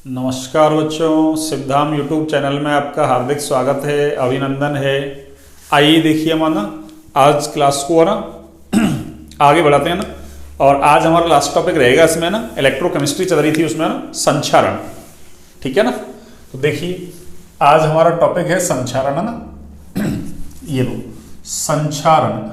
नमस्कार बच्चों, Siddham YouTube channel में आपका हार्दिक स्वागत है, अभिनंदन है। आइए देखिए माना आज क्लास को ना आगे बढ़ाते हैं ना। और आज हमारा लास्ट टॉपिक रहेगा इसमें ना, इलेक्ट्रोकेमिस्ट्री चल रही थी उसमें ना, संक्षारण। ठीक है ना। तो देखिए आज हमारा टॉपिक है संक्षारण, है ना। ये लो संक्षारण।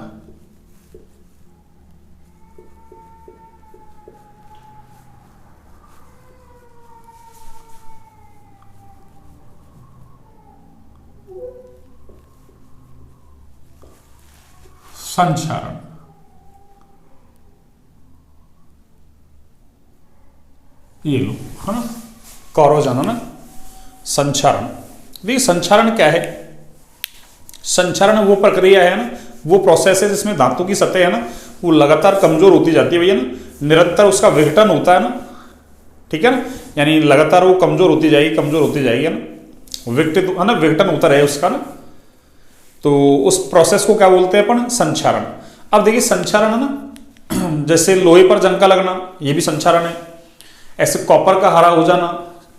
संक्षारण ये लो, है ना, कौरोजन, है ना। संक्षारण, देखिए संक्षारण क्या है। संक्षारण वो प्रक्रिया है ना, वो प्रोसेस है जिसमें धातु की सतह है ना, वो लगातार कमजोर होती जाती है भैया ना, निरंतर उसका विघटन होता है ना। ठीक है ना, यानी लगातार वो कमजोर होती जाएगी है ना, विघटित है ना, विघटन होता रहे उसका ना। तो उस प्रोसेस को क्या बोलते हैं अपन, संक्षारण। अब देखिए संक्षारण है ना, जैसे लोहे पर जंग का लगना, ये भी संक्षारण है। ऐसे कॉपर का हरा हो जाना,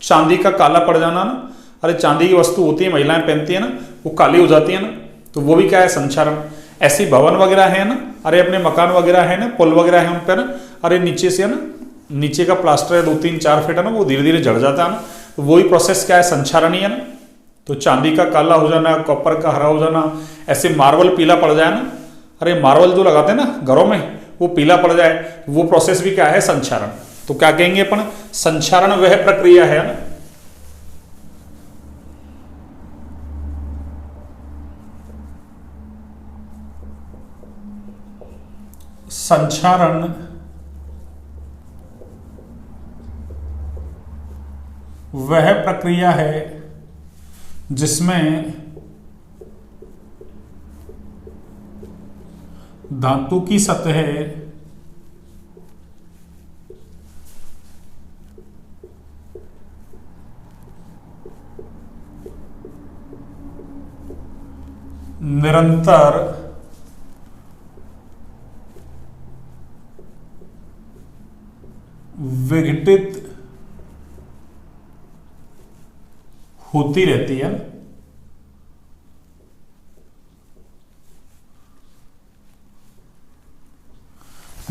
चांदी का काला पड़ जाना ना। अरे चांदी की वस्तु होती है, महिलाएं पहनती है ना, वो काली हो जाती है ना, तो वो भी क्या है, संक्षारण। ऐसी भवन वगैरह है ना, अरे अपने मकान वगैरह है ना, पुल वगैरह है उन पर ना, अरे नीचे से है ना, नीचे का प्लास्टर है 2-3-4 फीट है ना, वो धीरे धीरे जड़ जाता है ना, तो वही प्रोसेस क्या है, संक्षारण ही है ना। तो चांदी का काला हो जाना, कॉपर का हरा हो जाना, ऐसे मार्बल पीला पड़ जाए ना, अरे मार्बल जो लगाते हैं ना घरों में, वो पीला पड़ जाए, वो प्रोसेस भी क्या है, संक्षारण। तो क्या कहेंगे अपन, संक्षारण वह प्रक्रिया है ना, संक्षारण वह प्रक्रिया है जिसमें धातु की सतह निरंतर विघटित होती रहती है।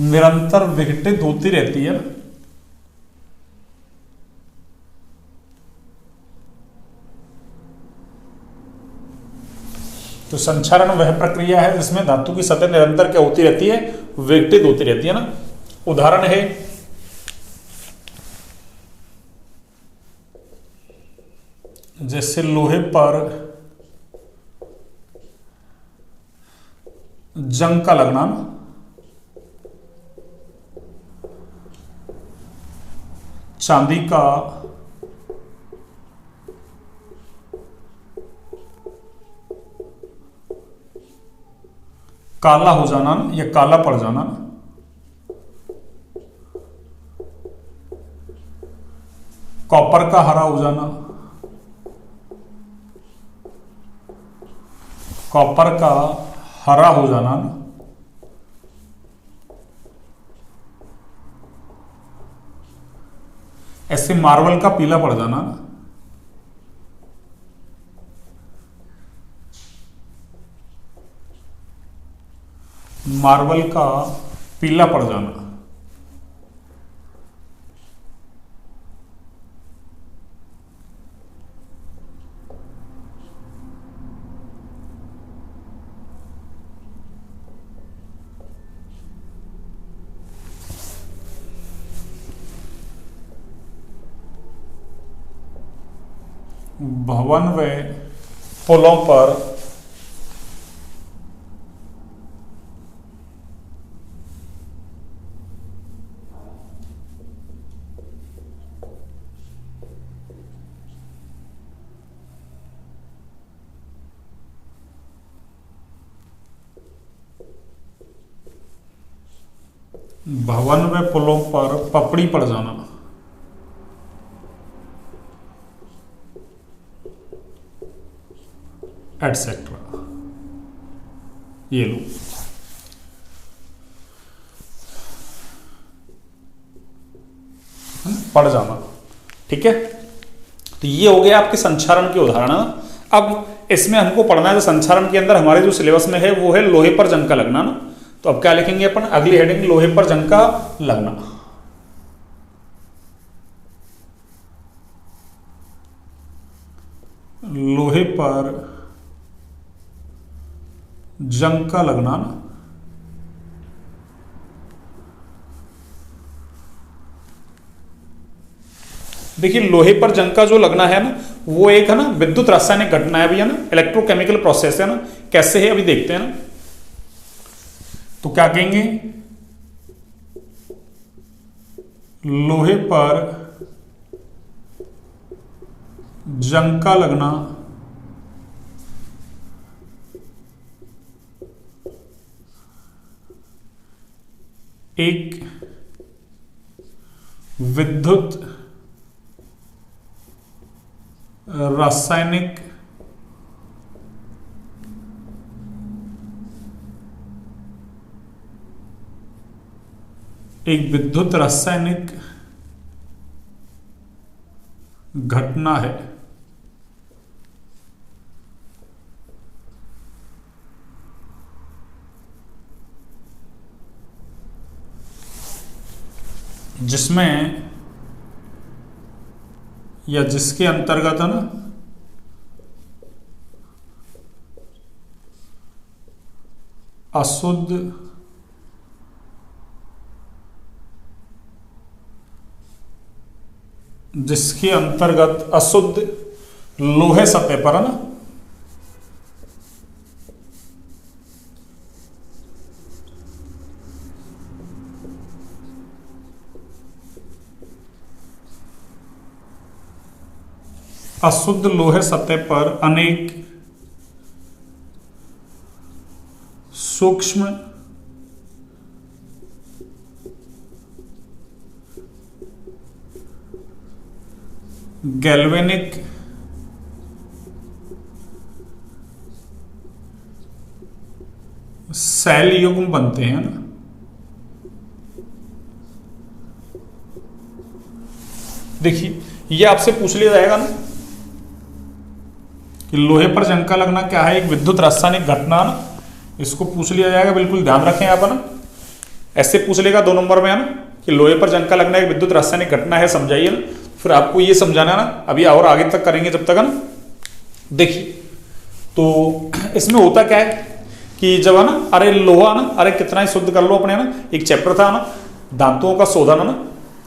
निरंतर विघटित होती रहती है। तो संक्षारण वह प्रक्रिया है जिसमें धातु की सतह निरंतर क्या होती रहती है, विघटित होती रहती है ना। उदाहरण है जैसे लोहे पर जंग का लगना, चांदी का काला हो जाना या काला पड़ जाना, कॉपर का हरा हो जाना, कॉपर का हरा हो जाना, ऐसे मार्बल का पीला पड़ जाना, मार्बल का पीला पड़ जाना। भवन व पुलों पर भवन व पुलों पर पपड़ी पड़ जाना, एटसेट्रा। ये लो, पड़ जाना। ठीक है। तो ये हो गया आपके संचारण के उदाहरण। अब इसमें हमको पढ़ना है संचारण के अंदर हमारे जो सिलेबस में है वो है लोहे पर जंग का लगना ना। तो अब क्या लिखेंगे अपन, अगली हेडिंग लोहे पर जंग का लगना। लोहे पर जंग का लगना ना। देखिए लोहे पर जंग का जो लगना है ना वो एक है ना विद्युत रासायनिक घटना है भैया ना, इलेक्ट्रोकेमिकल प्रोसेस है ना। कैसे है अभी देखते हैं ना। तो क्या कहेंगे, लोहे पर जंग का लगना एक विद्युत रासायनिक घटना है। जिसमें या जिसके अंतर्गत है ना अशुद्ध लोहे सतह पर है ना अशुद्ध लोहे सतह पर अनेक सूक्ष्म गैल्वेनिक सेल युग्म बनते हैं ना। देखिए ये आपसे पूछ लिया जाएगा ना कि लोहे पर जंग का लगना क्या है, एक विद्युत रासायनिक घटना ना। इसको पूछ लिया जाएगा, बिल्कुल ध्यान रखें आप ना। ऐसे पूछ लेगा 2 नंबर में है ना कि लोहे पर जंग का लगना एक विद्युत रासायनिक घटना है, समझाइए ना। फिर आपको ये समझाना ना, अभी और आगे तक करेंगे जब तक है ना। देखिए तो इसमें होता क्या है कि जब है ना अरे लोहा ना, अरे कितना ही शुद्ध कर लो अपने ना, एक चैप्टर था ना धातुओं का शोधन है ना,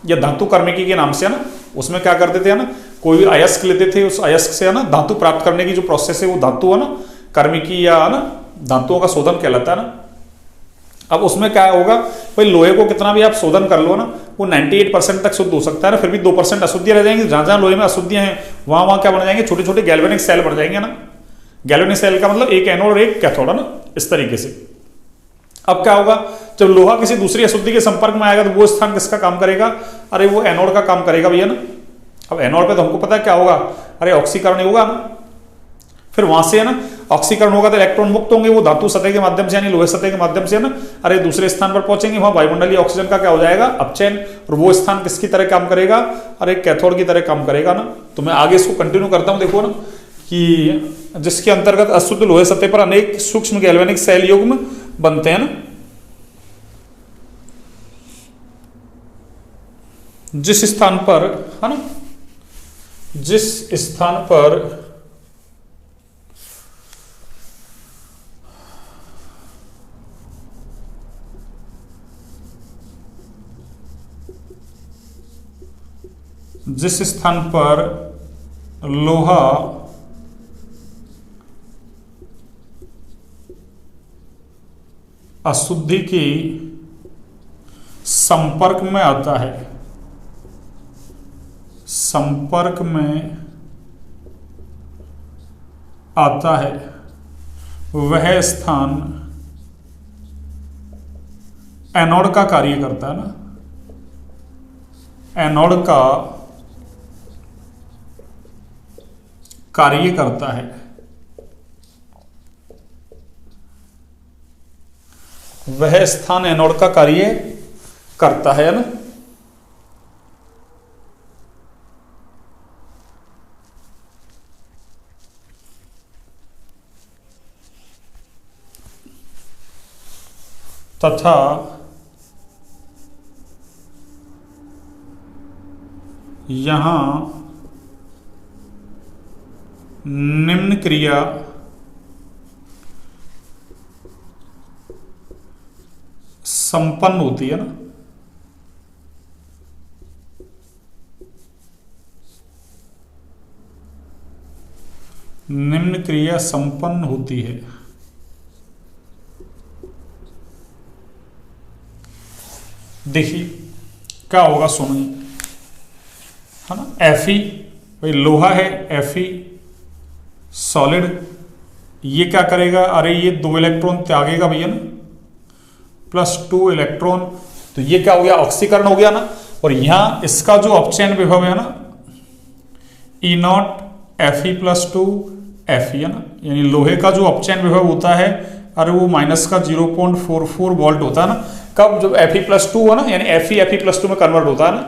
या धातु कर्मिकी के नाम से है ना। उसमें क्या करते थे है ना, कोई भी अयस्क लेते थे, उस अयस्क से है ना धातु प्राप्त करने की जो प्रोसेस है वो धातु है ना कर्मिकी या है ना धातुओं का शोधन कहलाता है ना। अब उसमें क्या होगा भाई, लोहे को कितना भी आप शोधन कर लो ना वो 98% तक शुद्ध हो सकता है ना, फिर भी 2% अशुद्धियां रह जाएंगी। जहां जहां लोहे में अशुद्धियां हैं वहां क्या बन जाएंगे, छोटे छोटे गैल्वेनिक सेल बन जाएंगे ना। गैल्वेनिक सेल का मतलब एक एनोड और एक कैथोड है ना, इस तरीके से। अब क्या होगा, जब लोहा किसी दूसरी अशुद्धि के संपर्क में आएगा तो वो स्थान किसका काम करेगा, अरे वो एनोड का काम करेगा भैया ना। अब एनोड पे तो हमको पता है क्या होगा, अरे ऑक्सीकरण होगा ना। फिर वहां से है ना ऑक्सीकरण होगा तो इलेक्ट्रॉन मुक्त होंगे, वो धातु सतह के माध्यम से यानी लोहे सतह के माध्यम से है ना अरे दूसरे स्थान पर पहुंचेंगे, वहां वायुमंडलीय ऑक्सीजन का क्या हो जाएगा अपचयन। और वो स्थान किसकी तरह काम करेगा, अरे कैथोड की तरह काम करेगा ना। तो मैं आगे इसको कंटिन्यू करता हूं, देखो ना कि जिसके अंतर्गत अशुद्ध लोहे सतह पर अनेक सूक्ष्म गैल्वेनिक सेल युग्म बनते हैं ना। जिस स्थान पर है ना, जिस स्थान पर लोहा अशुद्धि की संपर्क में आता है, वह स्थान एनोड का कार्य करता है ना, एनोड का कार्य करता है। वह स्थान एनोड का कार्य करता है ना। तथा यहां निम्न क्रिया संपन्न होती है ना, निम्न क्रिया संपन्न होती है। देखिए क्या होगा, सुनिए, है ना। Fe भाई लोहा है, Fe सॉलिड, ये क्या करेगा, अरे ये 2 इलेक्ट्रॉन त्यागेगा भैया ना, +2 इलेक्ट्रॉन, तो ये क्या हो गया, ऑक्सीकरण हो गया ना। और यहां इसका जो अपचयन विभव है ना, E0 Fe+2 Fe है ना, यानी लोहे का जो अपचयन विभव होता है, अरे वो माइनस का 0.44 वोल्ट होता है ना, कब, जब Fe+2 है ना, यानी Fe+2 में कन्वर्ट होता है ना,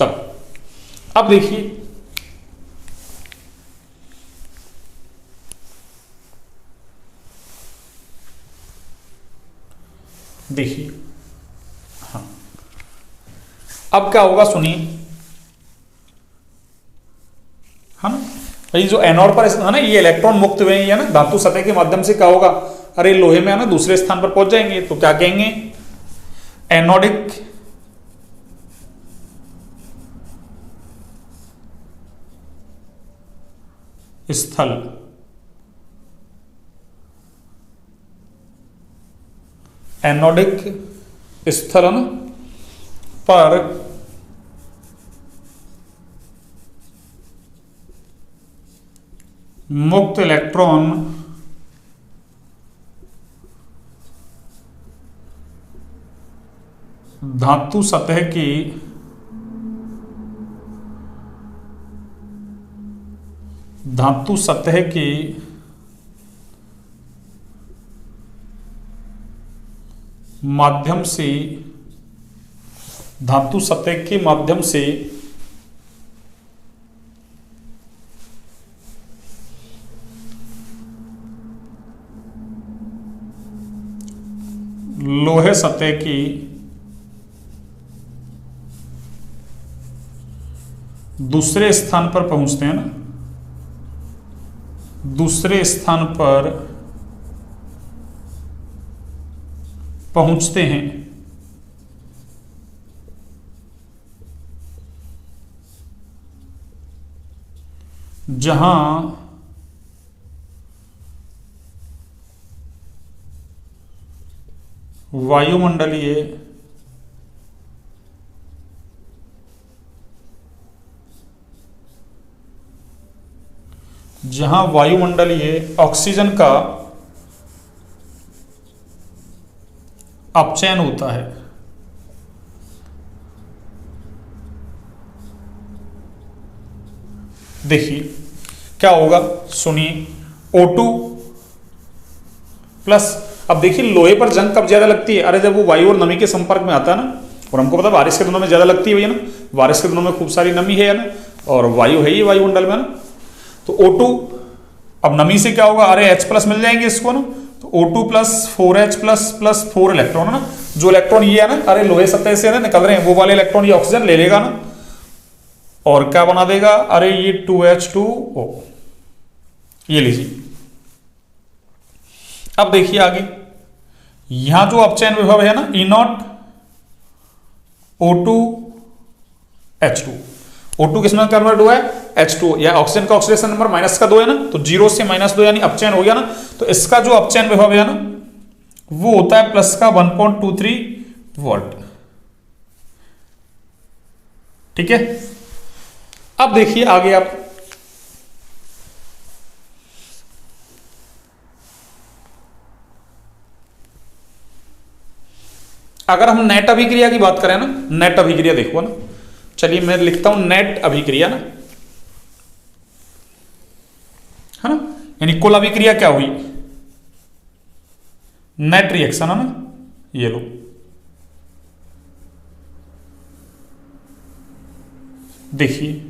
तब। अब देखिए देखिए, हाँ, अब क्या होगा, सुनिए, है ना भाई, जो एनोड पर है ना, ये इलेक्ट्रॉन मुक्त हुए हैं ना, धातु सतह के माध्यम से क्या होगा, अरे लोहे में है ना दूसरे स्थान पर पहुंच जाएंगे, तो क्या कहेंगे, एनोडिक स्थल, एनोडिक स्थलन पर मुक्त इलेक्ट्रॉन धातु सतह की माध्यम से, धातु सतह के माध्यम से लोहे सतह की दूसरे स्थान पर पहुंचते हैं ना, दूसरे स्थान पर पहुंचते हैं, जहां वायुमंडलीय ऑक्सीजन का अपचयन होता है। देखिए क्या होगा, सुनिए, O2 प्लस, अब देखिए लोहे पर जंग कब ज्यादा लगती है, अरे जब वो वायु और नमी के संपर्क में आता है ना, और हमको पता है बारिश के दिनों में ज्यादा लगती है भैया ना, बारिश के दिनों में खूब सारी नमी है ना, और वायु है ही वायुमंडल में ना, तो O2, अब नमी से क्या होगा, अरे H+ मिल जाएंगे इसको ना, तो O2 + 4H+ + 4 इलेक्ट्रॉन है ना, जो इलेक्ट्रॉन ये है ना, अरे लोहे सतह से ना निकल रहे हैं, वो वाले इलेक्ट्रॉन ये ऑक्सीजन ले लेगा ना, और क्या बना देगा, अरे ये 2H2O, ये लीजिए। अब देखिए आगे, यहां जो अपचयन विभव है ना, E0 O2 H2, O2 किसमें कन्वर्ट हुआ है, H2, या ऑक्सीजन का ऑक्सीडेशन नंबर -2 है ना, तो 0 से -2 यानी अपचयन हो गया ना, तो इसका जो अपचयन विभव है ना, वो होता है +1.23 वोल्ट। ठीक है, अब देखिए आगे आप, अगर हम नेट अभिक्रिया की बात करें ना, नेट अभिक्रिया देखो ना, चलिए मैं लिखता हूं नेट अभिक्रिया ना, है ना, यानी कुल अभिक्रिया क्या हुई, नेट रिएक्शन है ना, ये लो, देखिए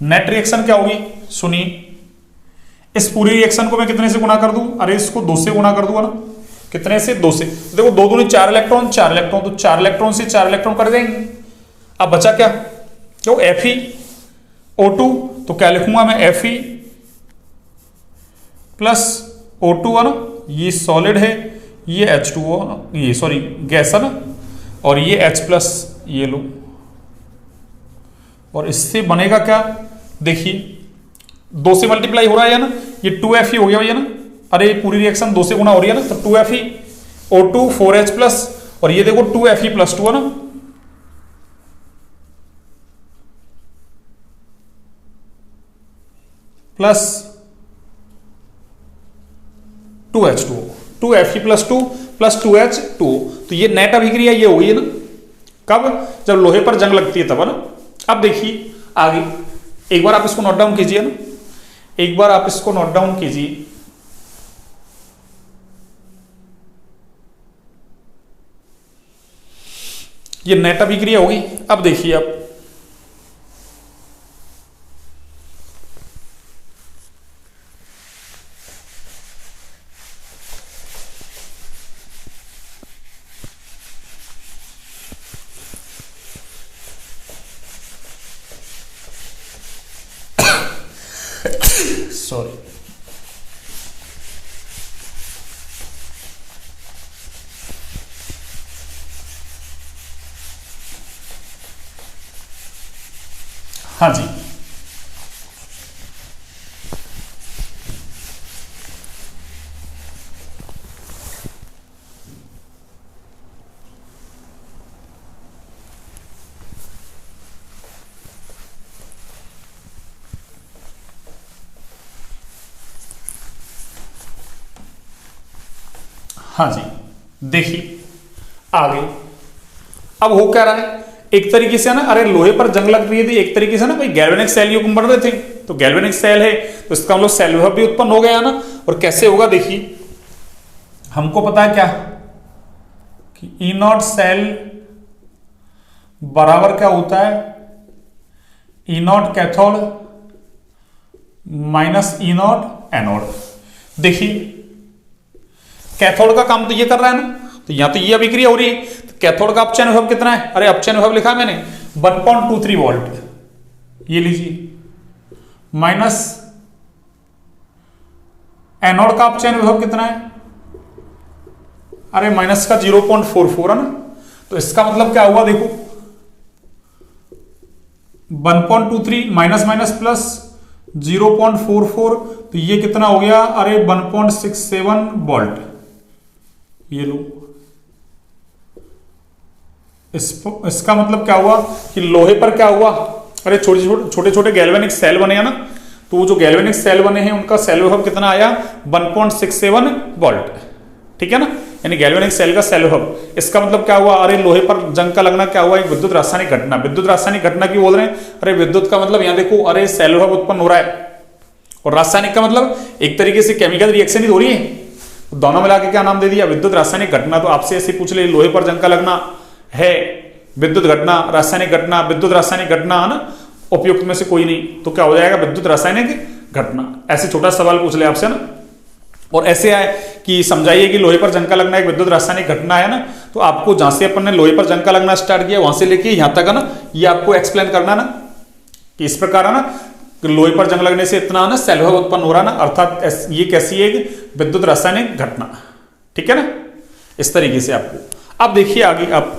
नेट रिएक्शन क्या होगी, सुनिए, इस पूरी रिएक्शन को मैं कितने से गुणा कर दूं, अरे इसको 2 से गुणा कर दूंगा ना, कितने से? 2 से। तो देखो 2 दूनी 4 इलेक्ट्रॉन, 4 इलेक्ट्रॉन, तो 4 इलेक्ट्रॉन से 4 इलेक्ट्रॉन कर देंगे। अब बचा क्या? तो FeO2, तो क्या लिखूंगा मैं? Fe प्लस O2 है ना, ये सॉलिड है, ये H2O, ये सॉरी गैस है ना, और ये H प्लस, ये लो। और इससे बनेगा क्या? देखिए 2 से मल्टीप्लाई हो रहा है ना, ये 2Fe हो गया भैया ना। अरे पूरी रिएक्शन 2 से गुना हो रही है ना, तो 2FeO2 4H प्लस, और ये देखो 2Fe प्लस 2 है ना, plus 2H2O, 2Fe plus 2 plus 2H2O। तो ये नेट अभिक्रिया ये होगी ना, कब? जब लोहे पर जंग लगती है तब, है ना। अब देखिए आगे, एक बार आप इसको नोट डाउन कीजिए ना, एक बार आप इसको नोट डाउन कीजिए। ये नेट अभिक्रिया होगी। अब देखिए आप, सॉरी, हाँ जी, हाँ जी, देखिए आगे। अब हो क्या रहा है, एक तरीके से ना, अरे लोहे पर जंग लग रही थी, एक तरीके से ना भाई गैल्वेनिक सेल युग्म बन रहे थे, तो गैल्वेनिक सेल है तो इसका मतलब सेल विभव भी उत्पन्न हो गया ना। और कैसे होगा? देखिए हमको पता है क्या कि ई नॉट सेल बराबर क्या होता है? E naught cathode minus E naught anode. देखिए कैथोड का काम तो ये कर रहा है ना, तो यहां तो ये अभिक्रिया हो रही है, तो कैथोड का अपचयन विभव कितना है? अरे अपचयन विभव लिखा मैंने 1.23 वोल्ट, ये लीजिए, माइनस एनोड का अपचयन विभव कितना है? अरे माइनस का 0.44 है ना। तो इसका मतलब क्या हुआ? देखो 1.23 माइनस माइनस प्लस 0.44, तो ये कितना हो गया? अरे 1.67 वोल्ट, ये लो। इसका मतलब क्या हुआ कि लोहे पर क्या हुआ? अरे छोटे छोटे गैल्वेनिक सेल बने हैं ना, तो वो जो गैल्वेनिक सेल बने हैं उनका सेल विभव कितना आया? 1.67 वोल्ट, ठीक है ना, यानी गैल्वेनिक सेल का सेल विभव। इसका मतलब क्या हुआ? अरे लोहे पर जंग का लगना क्या हुआ? एक विद्युत रासायनिक घटना। विद्युत रासायनिक घटना की बोल रहे हैं? अरे विद्युत का मतलब यहां देखो, अरे सेल विभव उत्पन्न हो रहा है, और रासायनिक का मतलब एक तरीके से केमिकल रिएक्शन ही हो रही है, दोनों मिला के क्या नाम दे दिया? विद्युत रासायनिक घटना। तो आपसे ऐसे पूछ ले, लोहे पर जंग का लगना है विद्युत घटना, रासायनिक घटना, विद्युत रासायनिक घटना, है ना, उपयुक्त में से कोई नहीं, तो क्या हो जाएगा? विद्युत रासायनिक घटना। ऐसे छोटा सवाल पूछ ले आपसे ना, और ऐसे आए कि समझाइए कि लोहे पर जंग का लगना एक विद्युत रासायनिक घटना है ना, तो आपको जहां से अपन ने लोहे पर जंग का लगना स्टार्ट किया वहां से लेके यहां तक है ना, ये आपको एक्सप्लेन करना ना कि इस प्रकार है ना, लोहे पर जंग लगने से इतना ना सेल विभव उत्पन्न हो रहा ना, अर्थात ये कैसी है? विद्युत रासायनिक घटना, ठीक है ना, इस तरीके से आपको। अब देखिए आगे, अब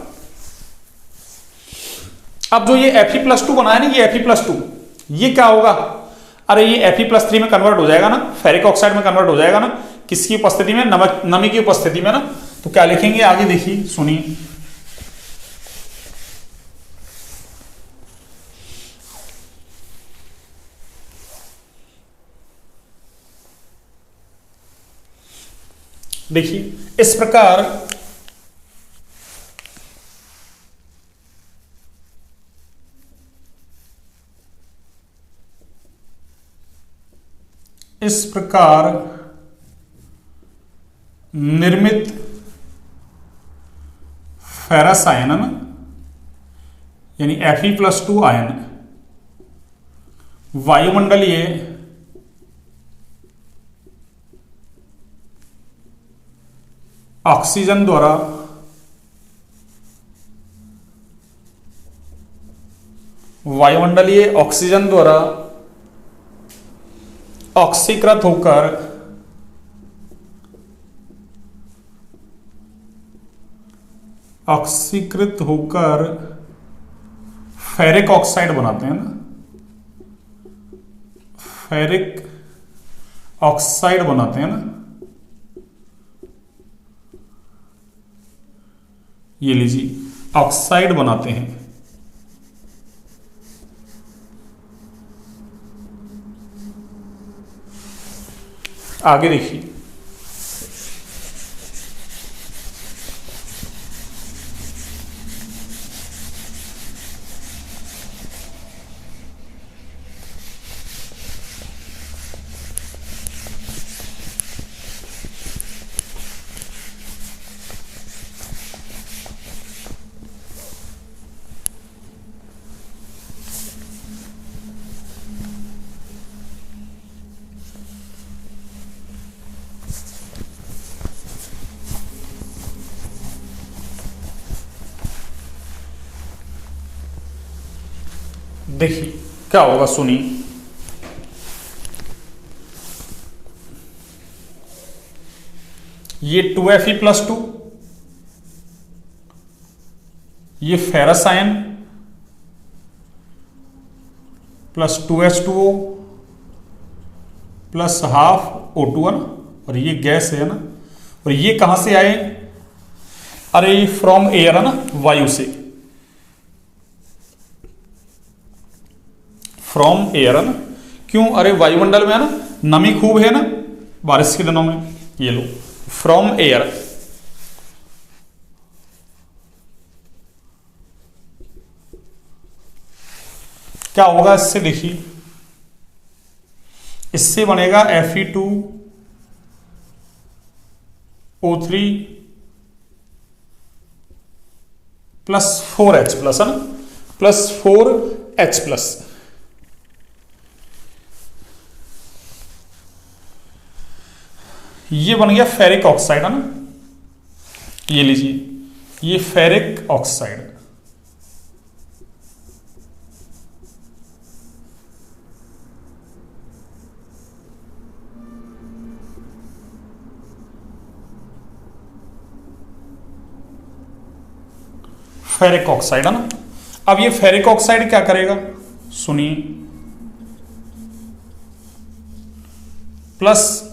जो ये Fe+2 बना है ना, ये Fe+2 ये क्या होगा? अरे ये Fe+3 में कन्वर्ट हो जाएगा ना, फेरिक ऑक्साइड में कन्वर्ट हो जाएगा ना, किसकी उपस्थिति में? नमी की उपस्थिति में ना। तो क्या लिखेंगे आगे? देखिए सुनिए, देखिए इस प्रकार निर्मित फेरस आयन यानी Fe+2 आयन वायुमंडलीय ऑक्सीजन द्वारा वायुमंडलीय ऑक्सीजन द्वारा ऑक्सीकृत होकर फेरिक ऑक्साइड बनाते हैं ना, फेरिक ऑक्साइड बनाते हैं ना, ये लीजिए ऑक्साइड बनाते हैं। आगे देखिए, देखिए क्या होगा, सुनिए। ये 2Fe+2, ये ferrous ion plus 2H2O plus half O2 है ना, और ये गैस है ना, और ये कहां से आए, अरे फ्रॉम एयर है ना, वायु से, फ्रॉम एयर है ना। क्यों, अरे वायुमंडल में है ना नमी खूब है ना बारिश के दिनों में, ये लो फ्रॉम एयर। क्या होगा इससे, देखिए इससे बनेगा Fe2O3 प्लस 4H प्लस है ना, प्लस 4H प्लस। ये बन गया फेरिक ऑक्साइड है ना, ये लीजिए ये फेरिक ऑक्साइड। फेरिक ऑक्साइड है ना। अब ये फेरिक ऑक्साइड क्या करेगा, सुनिए, प्लस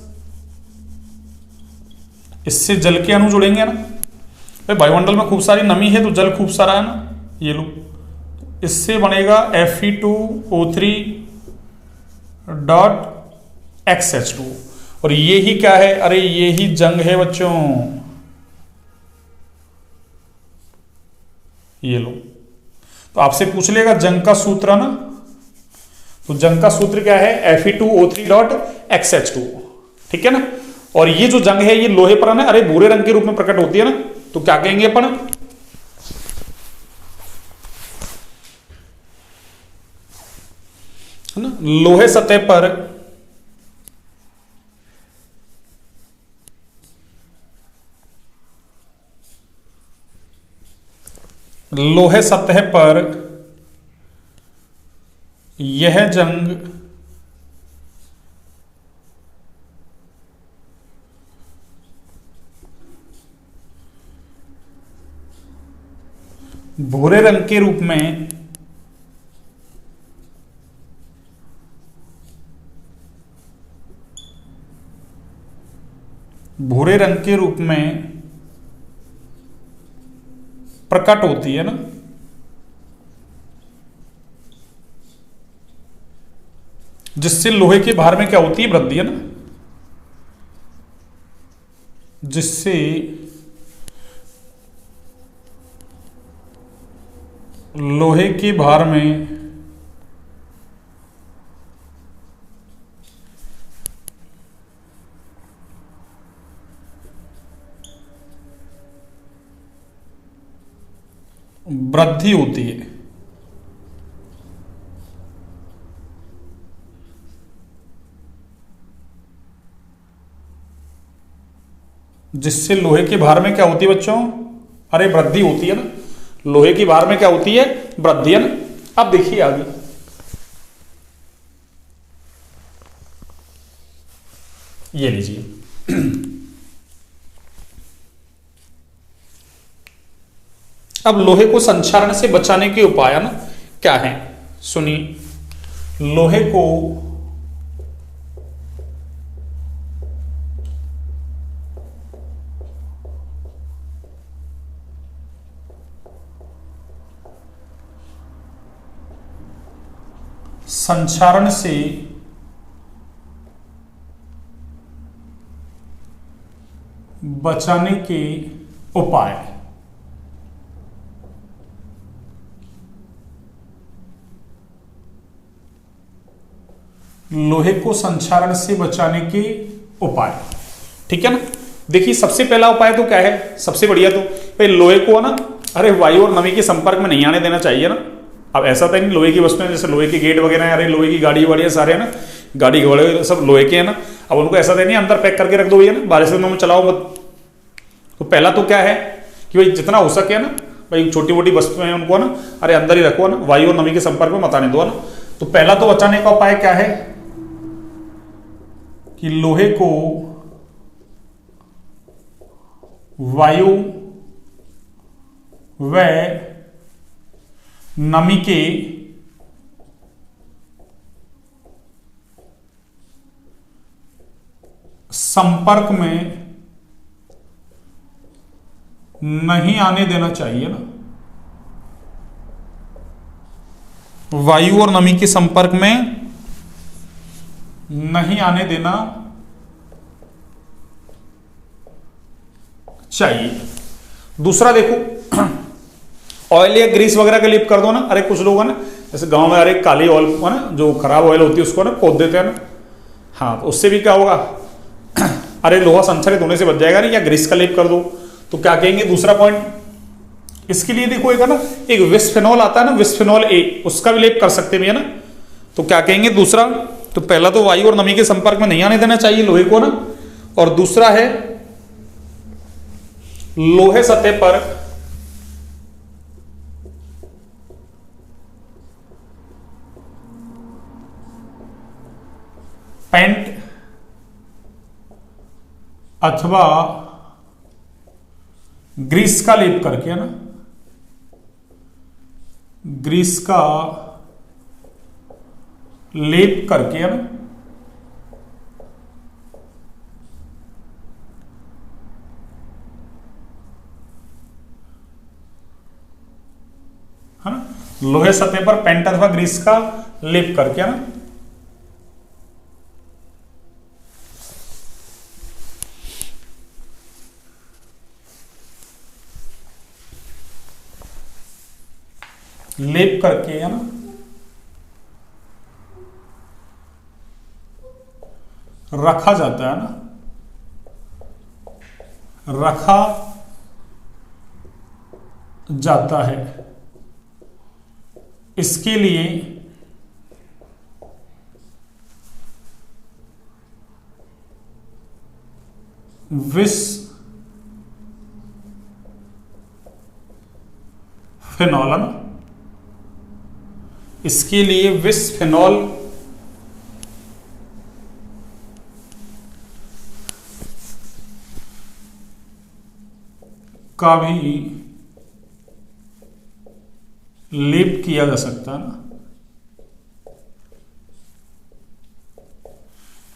इससे जल के अणु जुड़ेंगे ना, भाई वायुमंडल में खूब सारी नमी है तो जल खूब सारा है ना, ये लो इससे बनेगा Fe2O3 डॉट XH2, और ये ही क्या है, अरे ये ही जंग है बच्चों, ये लो। तो आपसे पूछ लेगा जंग का सूत्र ना, तो जंग का सूत्र क्या है, Fe2O3 डॉट XH2, ठीक है ना। और ये जो जंग है ये लोहे पर है ना, अरे भूरे रंग के रूप में प्रकट होती है ना, तो क्या कहेंगे अपन, है ना, लोहे सतह पर लोहे सतह पर यह जंग भूरे रंग के रूप में भूरे रंग के रूप में प्रकट होती है ना, जिससे लोहे के भार में क्या होती है, वृद्धि है ना, जिससे लोहे के भार में वृद्धि होती है। जिससे लोहे के भार में क्या होती है बच्चों, अरे वृद्धि होती है ना, लोहे की भार में क्या होती है, वृद्धि है ना। अब देखिए आगे, ये लीजिए अब लोहे को संक्षारण से बचाने के उपाय है ना क्या है, सुनिए। लोहे को संक्षारण से बचाने के उपाय, लोहे को संक्षारण से बचाने के उपाय, ठीक है ना। देखिए सबसे पहला उपाय तो क्या है, सबसे बढ़िया तो भाई लोहे को ना, अरे वायु और नमी के संपर्क में नहीं आने देना चाहिए ना। अब ऐसा तो नहीं लोहे की वस्तुएं जैसे लोहे के गेट वगैरह हैं, अरे लोहे की गाड़ी वाड़ी सारे है ना, गाड़ी घोड़े सब लोहे के है ना, अब उनको ऐसा तो नहीं अंदर पैक करके रख दो भैया ना, बारिश में चलाओ मत। तो पहला तो क्या है कि भाई जितना हो सके ना भाई छोटी मोटी वस्तुएं हैं उनको ना अरे अंदर ही रखो ना, वायु और नमी के संपर्क में मत आने दो ना। तो पहला तो बचाने का उपाय क्या है कि लोहे को वायु व नमी के संपर्क में नहीं आने देना चाहिए ना, वायु और नमी के संपर्क में नहीं आने देना चाहिए। दूसरा देखो ऑयल या ग्रीस वगैरह का लेप कर दो ना, अरे कुछ लोग है ना जैसे गांव में अरे काली ऑयल है ना जो खराब ऑयल होती है उसको ना पोत देते हैं ना, हाँ तो उससे भी क्या होगा अरे लोहा संक्षारित होने से बच जाएगा ना, या ग्रीस का लेप कर दो। तो क्या कहेंगे दूसरा पॉइंट इसके लिए देखो एक है ना एक विस्फेनॉल आता है ना, विस्फेनॉल ए, उसका भी लेप कर सकते हैं ना। तो क्या कहेंगे दूसरा, तो पहला तो वायु और नमी के संपर्क में नहीं आने देना चाहिए लोहे को ना, और दूसरा है लोहे सतह पर पेंट अथवा ग्रीस का लेप करके है ना, ग्रीस का लेप करके है ना है ना, लोहे सतह पर पेंट अथवा ग्रीस का लेप करके है ना, लेप करके है ना रखा जाता है ना, रखा जाता है। इसके लिए विस्फेनॉल है ना, इसके लिए विस्फेनॉल का भी लेप किया जा सकता है ना,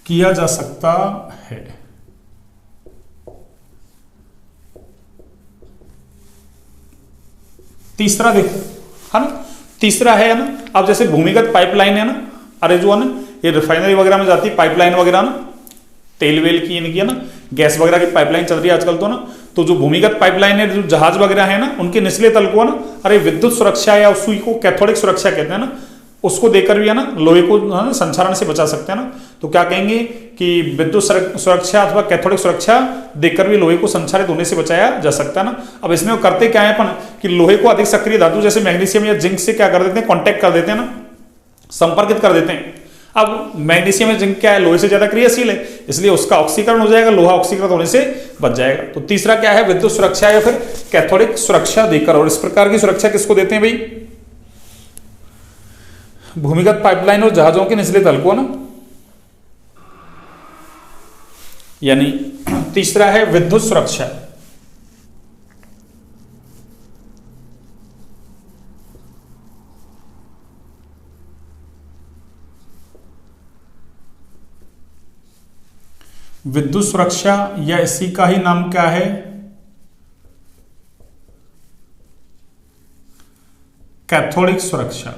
किया जा सकता है। तीसरा देखो है ना, तीसरा है ना, अब जैसे भूमिगत पाइपलाइन है ना, अरे जो है ना ये रिफाइनरी वगैरह में जाती है पाइपलाइन वगैरह ना, तेल वेल की इनकी है ना, गैस वगैरह की पाइपलाइन चल रही है आजकल तो ना, तो जो भूमिगत पाइपलाइन है जो जहाज वगैरह है ना उनके निचले तल को ना अरे विद्युत सुरक्षा या उसी को कैथोडिक सुरक्षा कहते हैं ना, उसको देकर भी है ना लोहे को संक्षारण से बचा सकते हैं ना। तो क्या कहेंगे कि विद्युत सुरक्षा अथवा कैथोडिक सुरक्षा देकर भी लोहे को संक्षारित होने से बचाया जा सकता है ना। अब इसमें वो करते क्या है अपन कि लोहे को अधिक सक्रिय धातु जैसे मैग्नीशियम या जिंक से क्या कर देते हैं, कॉन्टेक्ट कर देते हैं ना, संपर्कित कर देते हैं। अब मैग्नीशियम में जिंक क्या है, लोहे से ज्यादा क्रियाशील है, इसलिए उसका ऑक्सीकरण हो जाएगा, लोहा ऑक्सीकृत होने से बच जाएगा। तो तीसरा क्या है, विद्युत सुरक्षा या फिर कैथोडिक सुरक्षा देकर। और इस प्रकार की सुरक्षा किसको देते हैं भाई, भूमिगत पाइपलाइन और जहाजों के निचले तल को ना, यानी तीसरा है विद्युत सुरक्षा। विद्युत सुरक्षा या इसी का ही नाम क्या है, कैथोडिक सुरक्षा।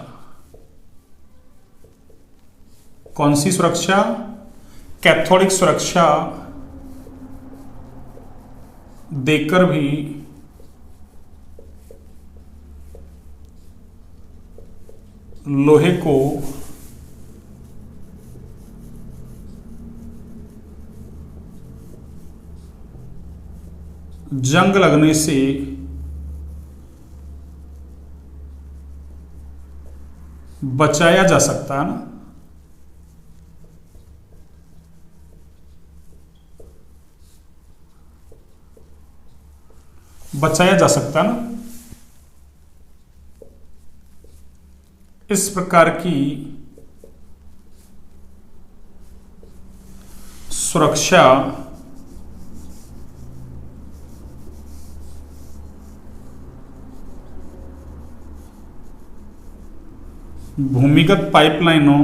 कौन सी सुरक्षा, कैथोडिक सुरक्षा देकर भी लोहे को जंग लगने से बचाया जा सकता है ना, बचाया जा सकता है ना। इस प्रकार की सुरक्षा भूमिगत पाइपलाइनों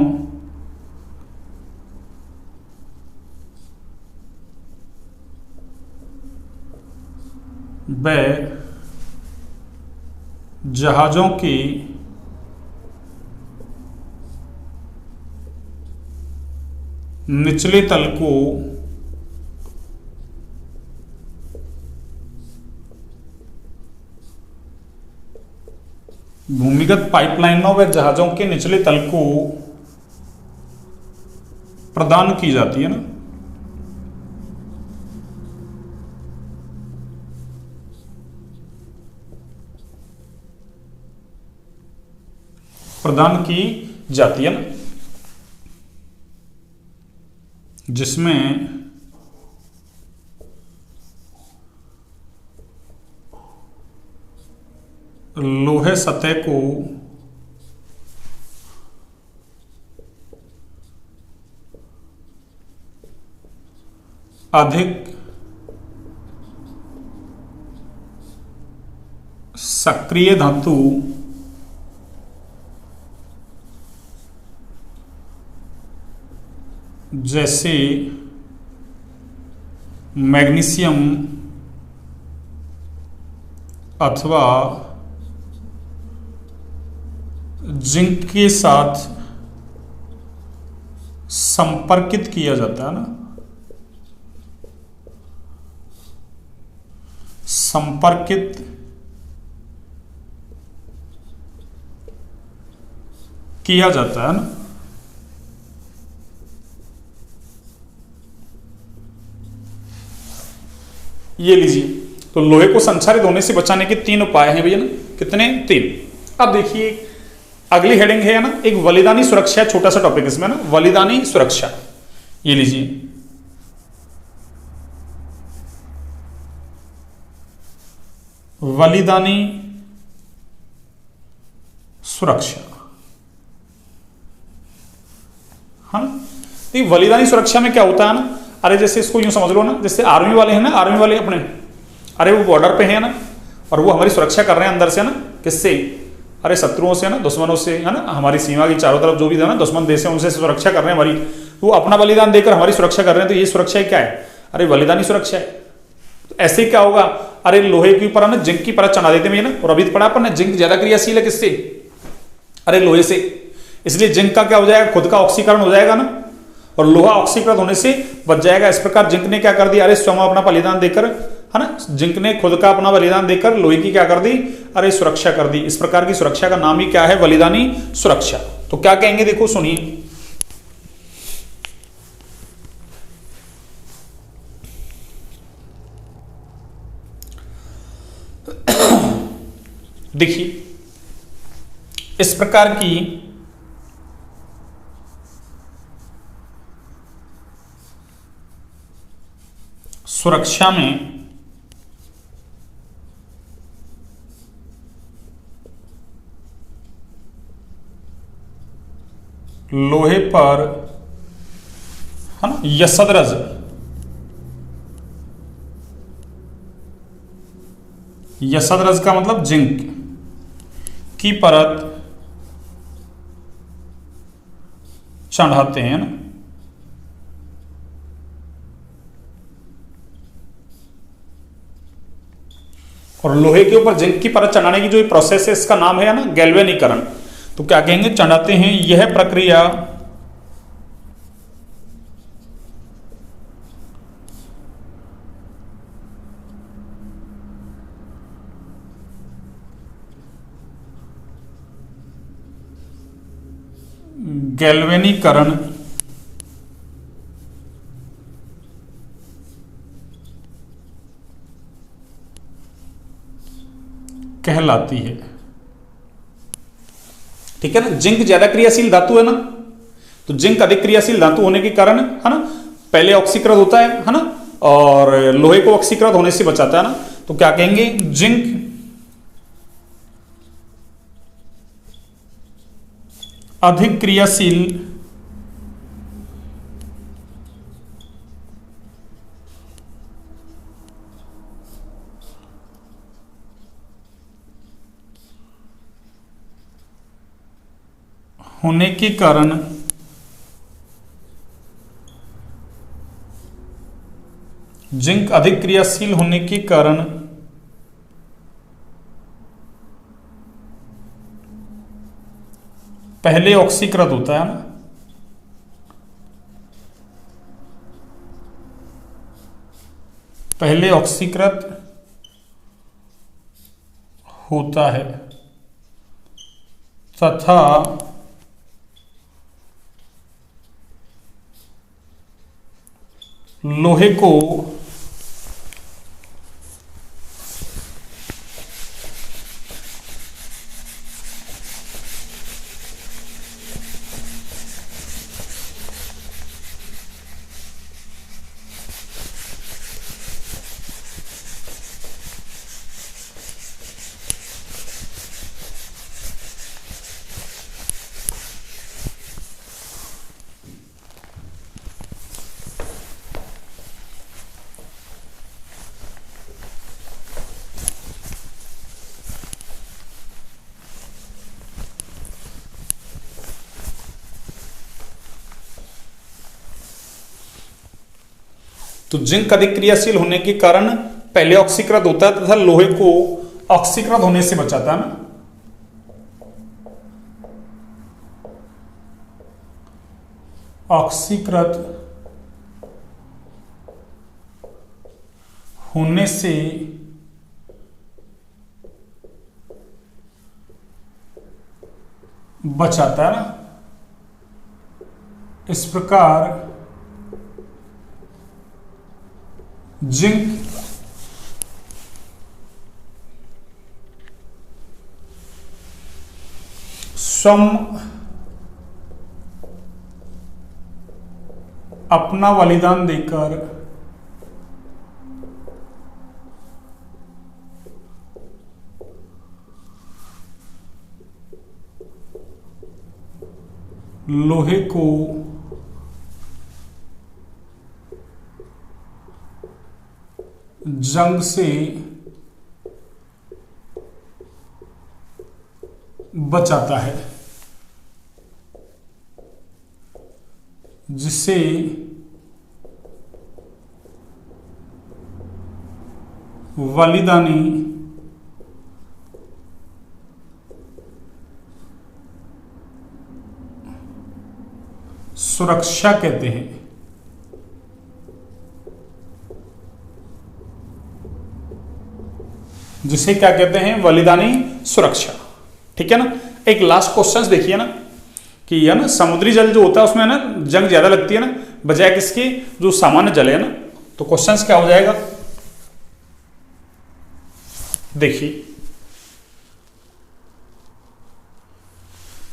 व जहाजों की निचले तल को भूमिगत पाइपलाइनों व जहाजों के निचले तल को प्रदान की जाती है ना, प्रदान की जाती है ना, जिसमें लोहे सतह को अधिक सक्रिय धातु जैसे मैग्नीशियम अथवा जिंक के साथ संपर्कित किया जाता है ना, संपर्कित किया जाता है ना। ये लीजिए, तो लोहे को संक्षारित होने से बचाने के 3 उपाय हैं भैया ना, कितने, 3। अब देखिए अगली हेडिंग है ना, एक बलिदानी सुरक्षा, छोटा सा टॉपिक इसमें ना, बलिदानी सुरक्षा। ये लीजिए, बलिदानी सुरक्षा, हाँ। तो बलिदानी सुरक्षा में क्या होता है ना, अरे जैसे इसको यूं समझ लो ना, जैसे आर्मी वाले हैं ना, आर्मी वाले अपने, अरे वो बॉर्डर पे हैं ना, और वो हमारी सुरक्षा कर रहे हैं अंदर से ना, किससे, अरे शत्रुओं से ना, दुश्मनों से, है ना, हमारी सीमा की चारों तरफ जो भी है ना दुश्मन देश है, उनसे सुरक्षा कर रहे हैं हमारी, वो अपना बलिदान देकर हमारी सुरक्षा कर रहे हैं। तो ये सुरक्षा क्या है, अरे बलिदानी सुरक्षा है। तो ऐसे क्या होगा, अरे लोहे के ऊपर ना जिंक की परत चढ़ा देते हैं ना, और अभी पड़ा पर ना जिंक ज्यादा क्रियाशील है किससे, अरे लोहे से, इसलिए जिंक का क्या हो जाएगा, खुद का ऑक्सीकरण हो जाएगा ना, और लोहा ऑक्सीकृत होने से बच जाएगा। इस प्रकार जिंक ने क्या कर दिया, अरे स्वयं अपना बलिदान देकर, है ना, जिंक ने खुद का अपना बलिदान देकर लोहे की क्या कर दी, अरे सुरक्षा कर दी। इस प्रकार की सुरक्षा का नाम ही क्या है, बलिदानी सुरक्षा। तो क्या कहेंगे, देखो सुनिए, देखिए इस प्रकार की सुरक्षा में लोहे पर, है ना, यसदरज, यसदरज का मतलब जिंक की परत चढ़ाते हैं ना। और लोहे के ऊपर जिंक की परत चढ़ाने की जो प्रोसेस है इसका नाम है ना गैल्वेनीकरण। तो क्या कहेंगे, चढ़ाते हैं। यह प्रक्रिया गैल्वेनीकरण कहलाती है। ठीक है ना, जिंक ज्यादा क्रियाशील धातु है ना, तो जिंक अधिक क्रियाशील धातु होने के कारण, है ना, पहले ऑक्सीकृत होता है ना, और लोहे को ऑक्सीकृत होने से बचाता है ना। तो क्या कहेंगे, जिंक अधिक क्रियाशील होने के कारण जिंक अधिक क्रियाशील होने के कारण पहले ऑक्सीकृत होता है ना, पहले ऑक्सीकृत होता है तथा लोहे को तो जिंक अधिक क्रियाशील होने के कारण पहले ऑक्सीकृत होता है तथा लोहे को ऑक्सीकृत होने से बचाता है ना। ऑक्सीकृत होने से बचाता है ना। इस प्रकार जिंक स्वयं अपना बलिदान देकर लोहे को जंग से बचाता है, जिसे बलिदानी सुरक्षा कहते हैं। जिसे क्या कहते हैं, बलिदानी सुरक्षा। ठीक है ना। एक लास्ट क्वेश्चन देखिए ना कि है ना समुद्री जल जो होता है उसमें ना जंग ज्यादा लगती है ना बजाय किसकी, जो सामान्य जल है ना। तो क्वेश्चन क्या हो जाएगा, देखिए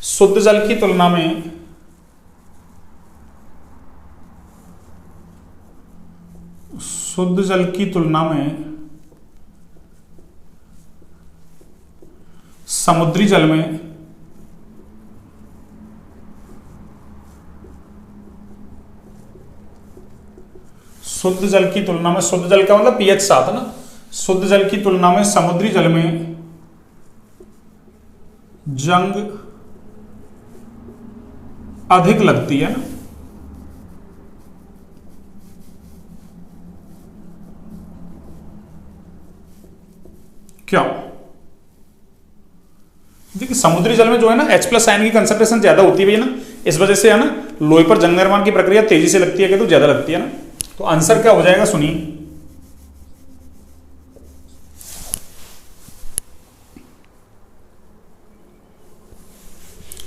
शुद्ध जल की तुलना में शुद्ध जल की तुलना में समुद्री जल में शुद्ध जल की तुलना में, शुद्ध जल का मतलब पीएच 7 ना, शुद्ध जल की तुलना में समुद्री जल में जंग अधिक लगती है ना। क्यों? देखिए समुद्री जल में जो है ना H+ आयन की कंसंट्रेशन ज्यादा होती है ना, इस वजह से है ना लोहे पर जंग निर्माण की प्रक्रिया तेजी से लगती है, कि तो ज्यादा लगती है ना। तो आंसर क्या हो जाएगा सुनिए,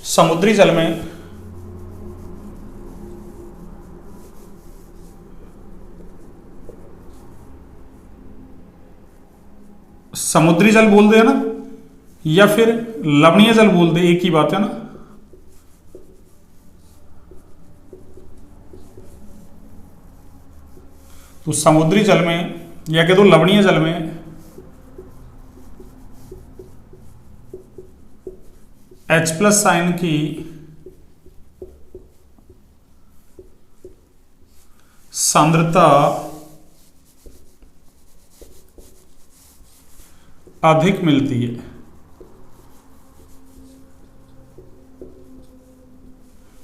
समुद्री जल में समुद्री जल बोल दे ना, या फिर लवणीय जल बोल दे, एक ही बात है ना। तो समुद्री जल में या कह दो लवणीय जल में H+ आयन की सांद्रता अधिक मिलती है।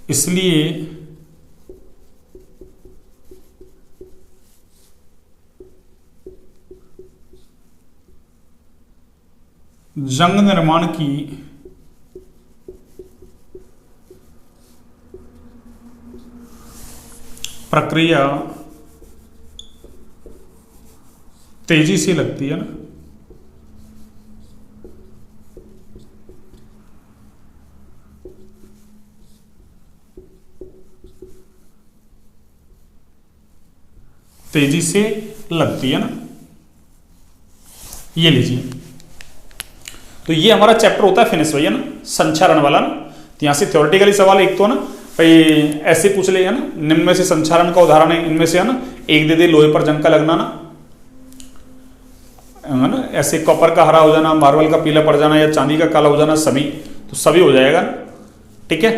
इसलिए जंग निर्माण की प्रक्रिया तेजी से लगती है ना। तेजी से लगती है ना, ये लीजिए। तो ये हमारा चैप्टर होता है फिनिश भैया ना, संचारण वाला ना। तो यहां से थ्योरेटिकली सवाल एक तो ना भाई ऐसे पूछ ले है ना, निम्न में से संचारण का उदाहरण है, इनमें से है ना एक दे दे, लोहे पर जंग का लगना ना, है ना, ऐसे कॉपर का हरा हो जाना, मार्बल का पीला पड़ जाना, या चांदी का काला हो जाना, सभी तो सभी हो जाएगा, ठीक है।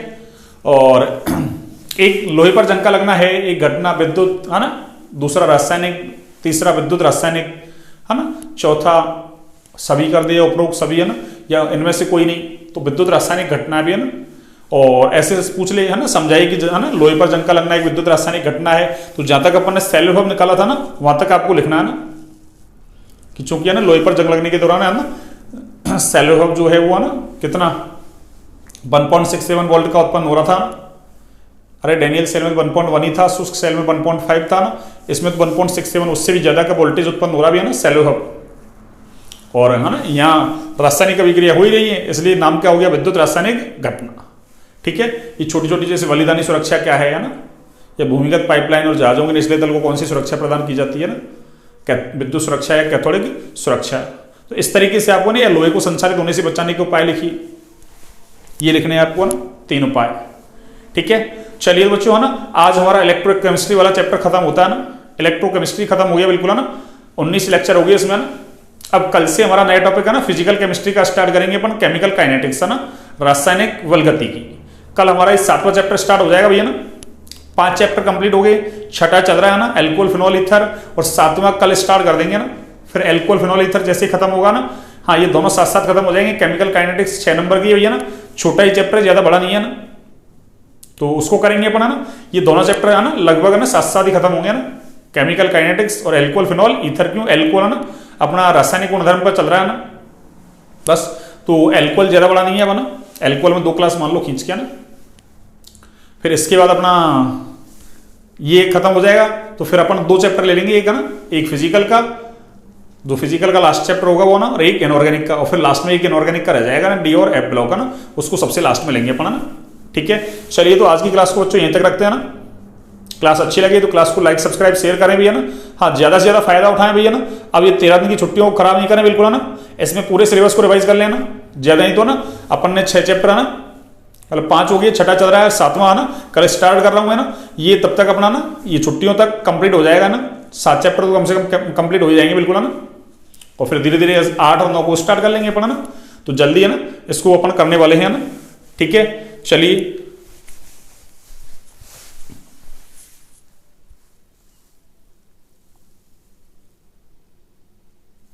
और एक लोहे पर जंग का लगना है, एक घटना विद्युत, है ना, दूसरा रासायनिक, तीसरा विद्युत रासायनिक, है ना, चौथा सभी कर दिया उपरोक्त सभी, है ना, या इनमें से कोई नहीं, तो विद्युत रासायनिक घटना भी है ना। और ऐसे पूछ ले, है ना, समझाइए कि है ना लोहे पर जंग का लगना एक विद्युत रासायनिक घटना है। तो जहां तक अपन ने सेल विभव निकाला था ना, वहां तक आपको लिखना है ना, कि चूंकि है ना लोहे पर जंग लगने के दौरान है ना सेल विभव जो है वो है ना कितना 1.67 वोल्ट का उत्पन्न हो रहा था। अरे डेनियल सेल में 1.1 ही था, शुष्क सेल में 1.5 था ना, इसमें तो 1.67, उससे भी ज्यादा का वोल्टेज उत्पन्न हो रहा भी है ना सेल विभव। और है ना यहाँ रासायनिक अभिक्रिया हो ही रही है, इसलिए नाम क्या हो गया, विद्युत रासायनिक घटना, ठीक है। ये छोटी छोटी जैसे बलिदानी सुरक्षा क्या है ना, या भूमिगत पाइपलाइन और जहाजों के निचले तल को कौन सी सुरक्षा प्रदान की जाती है ना, विद्युत सुरक्षा या कैथोडिक सुरक्षा। तो इस तरीके से आपको ना या लोहे को संचारित होने से बचाने के उपाय लिखिए, ये लिखने हैं आपको ना 3 उपाय, ठीक है। चलिए बच्चों, है ना आज हमारा इलेक्ट्रोकेमिस्ट्री वाला चैप्टर खत्म होता है ना, इलेक्ट्रोकेमिस्ट्री खत्म हो गया बिल्कुल, है ना 19 लेक्चर हो गए इसमें ना। अब कल से हमारा नया टॉपिक है ना फिजिकल केमिस्ट्री का स्टार्ट करेंगे अपन, केमिकल काइनेटिक्स, है ना, रासायनिक बलगतिकी। कल हमारा 7वां चैप्टर स्टार्ट हो जाएगा भैया ना, 5 चैप्टर कंप्लीट हो गए, 6ठा चल रहा है ना एल्कोहल फिनॉल ईथर, और 7वां कल स्टार्ट कर देंगे ना। फिर एल्कोहल फिनॉल ईथर जैसे खत्म होगा ना, हाँ ये दोनों साथ साथ खत्म हो जाएंगे। केमिकल काइनेटिक्स 6 नंबर की भैया ना, छोटा ही चैप्टर, ज्यादा बड़ा नहीं है ना, तो उसको करेंगे अपन, है ना। ये दोनों चैप्टर है ना लगभग है ना साथ साथ ही खत्म होंगे ना, केमिकल काइनेटिक्स और एल्कोहल फिनॉल ईथर। क्यों एल्कोहल है ना अपना रासायनिक गुणधर्म पर चल रहा है ना, बस। तो एल्कोहल ज्यादा बड़ा नहीं है अपना, एल्कोहल में 2 क्लास मान लो खींच के ना। फिर इसके बाद अपना ये खत्म हो जाएगा, तो फिर अपन 2 चैप्टर ले लेंगे, एक है ना एक फिजिकल का, जो फिजिकल का लास्ट चैप्टर होगा वो ना, और एक इनऑर्गेनिक का, और फिर लास्ट में एक इनऑर्गेनिक का रह जाएगा ना, डी और एफ ब्लॉक, है ना, उसको सबसे लास्ट में लेंगे अपन, है ना, ठीक है। चलिए तो आज की क्लास को बच्चों यहीं तक रखते हैं ना। क्लास अच्छी लगी तो क्लास को लाइक सब्सक्राइब शेयर करें भैया ना, हाँ ज्यादा से ज्यादा फायदा उठाएं भैया ना। अब ये 13 दिन की छुट्टियों को खराब नहीं करें बिल्कुल, है ना, इसमें पूरे सिलेबस को रिवाइज कर लेना, ज्यादा नहीं तो ना अपन ने 6 चैप्टर है ना, मतलब 5 हो गए, 6ठा चल रहा है, 7वां है ना कल स्टार्ट कर रहा हूं, है ना। ये तब तक अपना ना ये छुट्टियों तक कंप्लीट हो जाएगा ना, 7 चैप्टर तो कम से कम कंप्लीट हो जाएंगे बिल्कुल, है ना। और फिर धीरे धीरे 8 और 9 को स्टार्ट कर लेंगे अपन, है ना। तो जल्दी, है ना, इसको अपन करने वाले हैं, है ना। ठीक है, चलिए